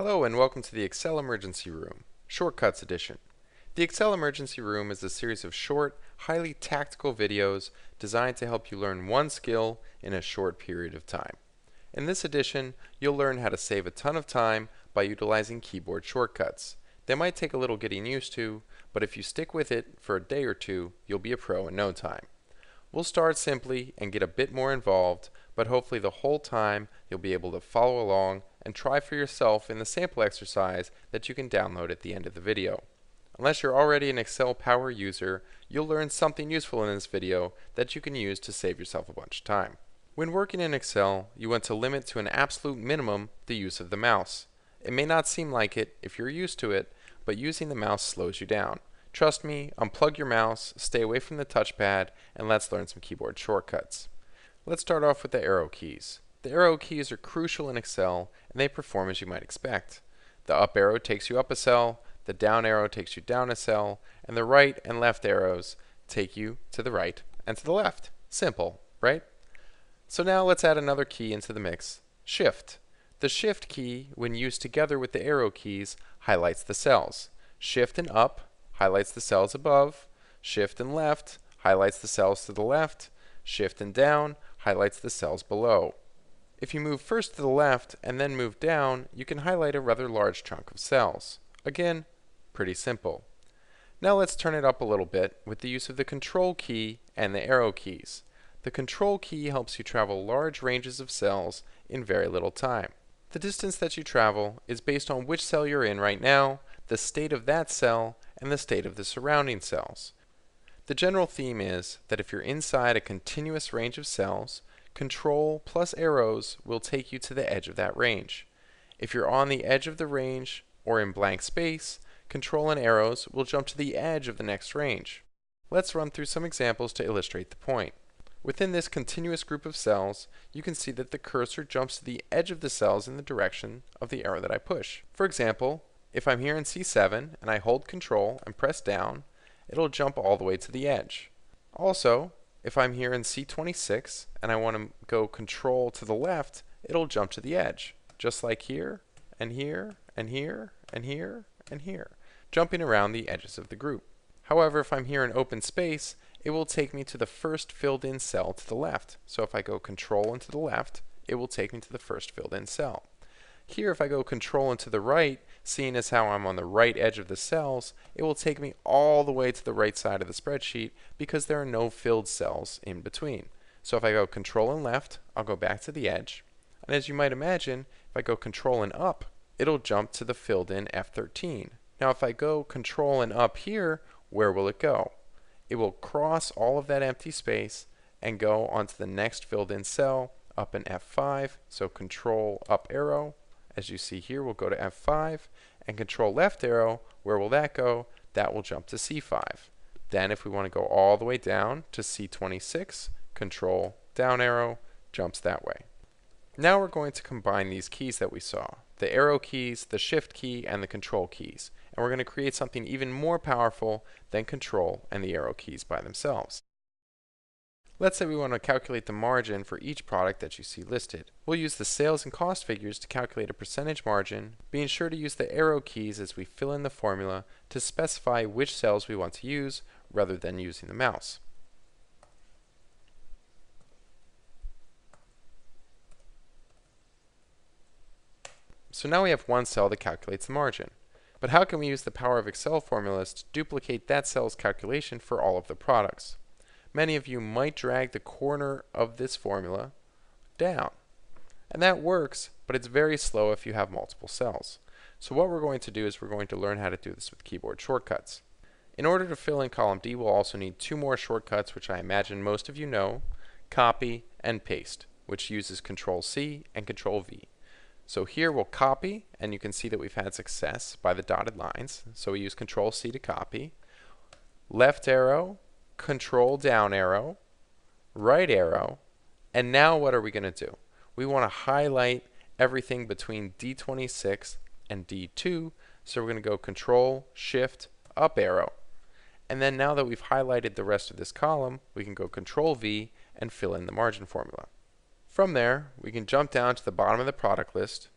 Hello and welcome to the Excel Emergency Room, Shortcuts Edition. The Excel Emergency Room is a series of short, highly tactical videos designed to help you learn one skill in a short period of time. In this edition, you'll learn how to save a ton of time by utilizing keyboard shortcuts. They might take a little getting used to, but if you stick with it for a day or two, you'll be a pro in no time. We'll start simply and get a bit more involved, but hopefully the whole time you'll be able to follow along and try for yourself in the sample exercise that you can download at the end of the video. Unless you're already an Excel Power user, you'll learn something useful in this video that you can use to save yourself a bunch of time. When working in Excel, you want to limit to an absolute minimum the use of the mouse. It may not seem like it if you're used to it, but using the mouse slows you down. Trust me, unplug your mouse, stay away from the touchpad, and let's learn some keyboard shortcuts. Let's start off with the arrow keys. The arrow keys are crucial in Excel, and they perform as you might expect. The up arrow takes you up a cell, the down arrow takes you down a cell, and the right and left arrows take you to the right and to the left. Simple, right? So now let's add another key into the mix, Shift. The Shift key, when used together with the arrow keys, highlights the cells. Shift and up highlights the cells above, Shift and left highlights the cells to the left, Shift and down highlights the cells below. If you move first to the left and then move down, you can highlight a rather large chunk of cells. Again, pretty simple. Now let's turn it up a little bit with the use of the Control key and the arrow keys. The Control key helps you travel large ranges of cells in very little time. The distance that you travel is based on which cell you're in right now, the state of that cell, and the state of the surrounding cells. The general theme is that if you're inside a continuous range of cells, Control plus arrows will take you to the edge of that range. If you're on the edge of the range or in blank space, Control and arrows will jump to the edge of the next range. Let's run through some examples to illustrate the point. Within this continuous group of cells, you can see that the cursor jumps to the edge of the cells in the direction of the arrow that I push. For example, if I'm here in C7 and I hold Control and press down, it'll jump all the way to the edge. Also, if I'm here in C26 and I want to go Control to the left, it'll jump to the edge, just like here, and here, and here, and here, and here, jumping around the edges of the group. However, if I'm here in open space, it will take me to the first filled in cell to the left. So if I go Control and to the left, it will take me to the first filled in cell. Here, if I go Control and to the right, seeing as how I'm on the right edge of the cells, it will take me all the way to the right side of the spreadsheet because there are no filled cells in between. So if I go Control and left, I'll go back to the edge. And as you might imagine, if I go Control and up, it'll jump to the filled in F13. Now if I go Control and up here, where will it go? It will cross all of that empty space and go onto the next filled in cell up in F5. So Control up arrow, as you see here, will go to F5, and Control left arrow, where will that go? That will jump to C5. Then if we want to go all the way down to C26, Control down arrow jumps that way. Now we're going to combine these keys that we saw, the arrow keys, the Shift key, and the Control keys, and we're going to create something even more powerful than Control and the arrow keys by themselves. Let's say we want to calculate the margin for each product that you see listed. We'll use the sales and cost figures to calculate a percentage margin, being sure to use the arrow keys as we fill in the formula to specify which cells we want to use rather than using the mouse. So now we have one cell that calculates the margin. But how can we use the power of Excel formulas to duplicate that cell's calculation for all of the products? Many of you might drag the corner of this formula down. And that works, but it's very slow if you have multiple cells. So what we're going to do is we're going to learn how to do this with keyboard shortcuts. In order to fill in column D, we'll also need two more shortcuts, which I imagine most of you know, copy and paste, which uses Control C and Control V. So here we'll copy, and you can see that we've had success by the dotted lines. So we use Control C to copy, left arrow, Control down arrow, right arrow, and now what are we going to do? We want to highlight everything between D26 and D2, so we're going to go Control, Shift, up arrow. And then now that we've highlighted the rest of this column, we can go Control V and fill in the margin formula. From there, we can jump down to the bottom of the product list,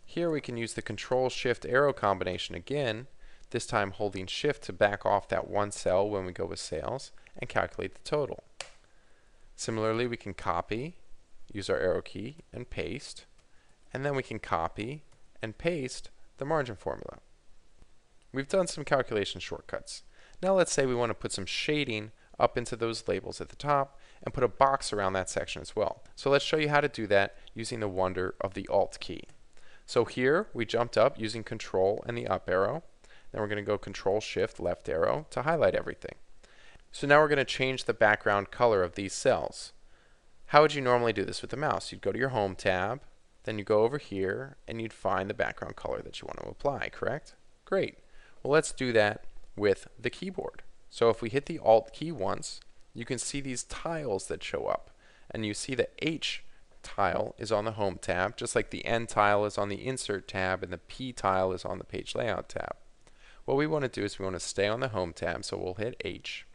Here we can use the Control-Shift-Arrow combination again, this time holding Shift to back off that one cell when we go with sales, and calculate the total. Similarly, we can copy, use our arrow key, and paste, and then we can copy and paste the margin formula. We've done some calculation shortcuts. Now let's say we want to put some shading up into those labels at the top and put a box around that section as well. So let's show you how to do that using the wonder of the Alt key. So here we jumped up using Control and the up arrow. Then we're going to go Control Shift left arrow to highlight everything. So now we're going to change the background color of these cells. How would you normally do this with the mouse? You'd go to your Home tab, then you go over here, and you'd find the background color that you want to apply, correct? Great. Well, let's do that with the keyboard. So if we hit the Alt key once, you can see these tiles that show up. And you see the H tile is on the Home tab, just like the N tile is on the Insert tab and the P tile is on the Page Layout tab. What we want to do is we want to stay on the Home tab, so we'll hit H.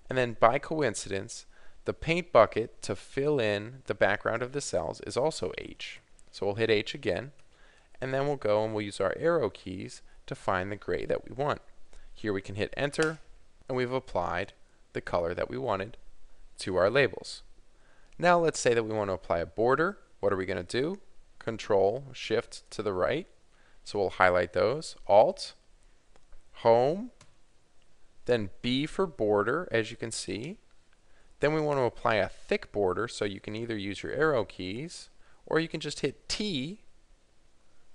And then by coincidence, the paint bucket to fill in the background of the cells is also H. So we'll hit H again, and then we'll go and we'll use our arrow keys to find the gray that we want. Here we can hit Enter, and we've applied the color that we wanted to our labels. Now let's say that we want to apply a border. What are we going to do? Control Shift to the right. So we'll highlight those. Alt, Home, then B for border, as you can see. Then we want to apply a thick border, so you can either use your arrow keys or you can just hit T.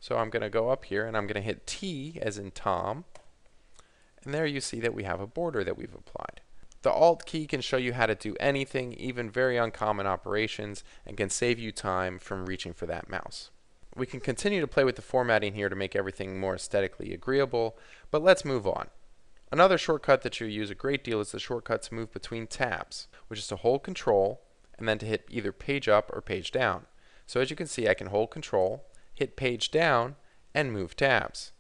So I'm going to go up here and I'm going to hit T as in Tom. And there you see that we have a border that we've applied. The Alt key can show you how to do anything, even very uncommon operations, and can save you time from reaching for that mouse. We can continue to play with the formatting here to make everything more aesthetically agreeable, but let's move on. Another shortcut that you use a great deal is the shortcut to move between tabs, which is to hold Control and then to hit either page up or page down. So as you can see, I can hold Control, hit page down, and move tabs.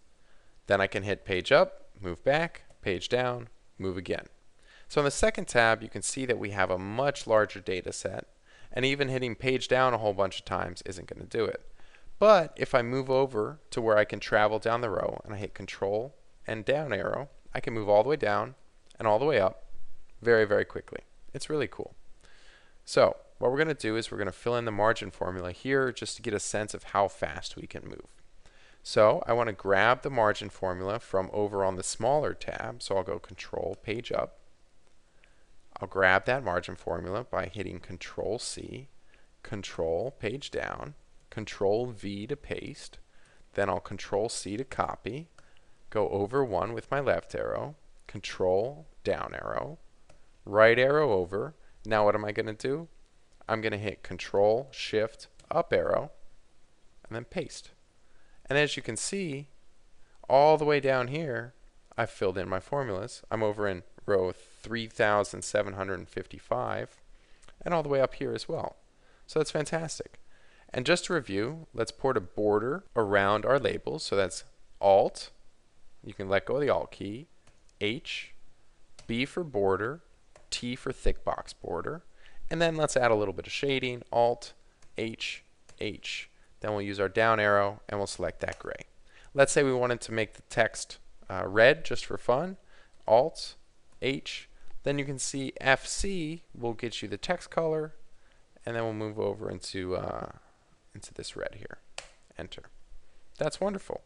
Then I can hit page up, move back, page down, move again. So on the second tab, you can see that we have a much larger data set, and even hitting page down a whole bunch of times isn't going to do it. But if I move over to where I can travel down the row and I hit Control and down arrow, I can move all the way down and all the way up very, very quickly. It's really cool. So what we're going to do is we're going to fill in the margin formula here just to get a sense of how fast we can move. So I want to grab the margin formula from over on the smaller tab, so I'll go Control Page Up. I'll grab that margin formula by hitting Control C, Control Page Down, Control V to paste, then I'll Control C to copy, go over one with my left arrow, Control down arrow, right arrow over. Now what am I going to do? I'm going to hit Control Shift up arrow and then paste. And as you can see, all the way down here, I've filled in my formulas. I'm over in row 3755 and all the way up here as well. So that's fantastic. And just to review, let's port a border around our labels. So that's Alt, you can let go of the Alt key, H, B for border, T for thick box border, and then let's add a little bit of shading, Alt, H, H. Then we'll use our down arrow and we'll select that gray. Let's say we wanted to make the text red just for fun, Alt, H, then you can see FC will get you the text color, and then we'll move over into this red here. Enter. That's wonderful.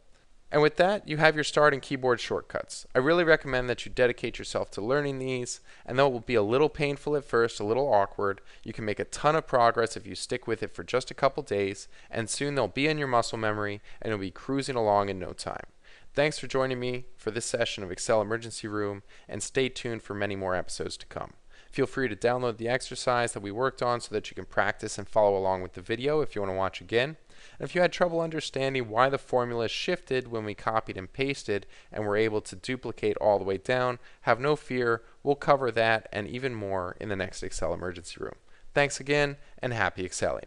And with that, you have your start and keyboard shortcuts. I really recommend that you dedicate yourself to learning these, and though it will be a little painful at first, a little awkward, you can make a ton of progress if you stick with it for just a couple days, and soon they'll be in your muscle memory, and you'll be cruising along in no time. Thanks for joining me for this session of Excel Emergency Room, and stay tuned for many more episodes to come. Feel free to download the exercise that we worked on so that you can practice and follow along with the video if you want to watch again. And if you had trouble understanding why the formula shifted when we copied and pasted and were able to duplicate all the way down, have no fear, we'll cover that and even more in the next Excel Emergency Room. Thanks again, and happy excelling.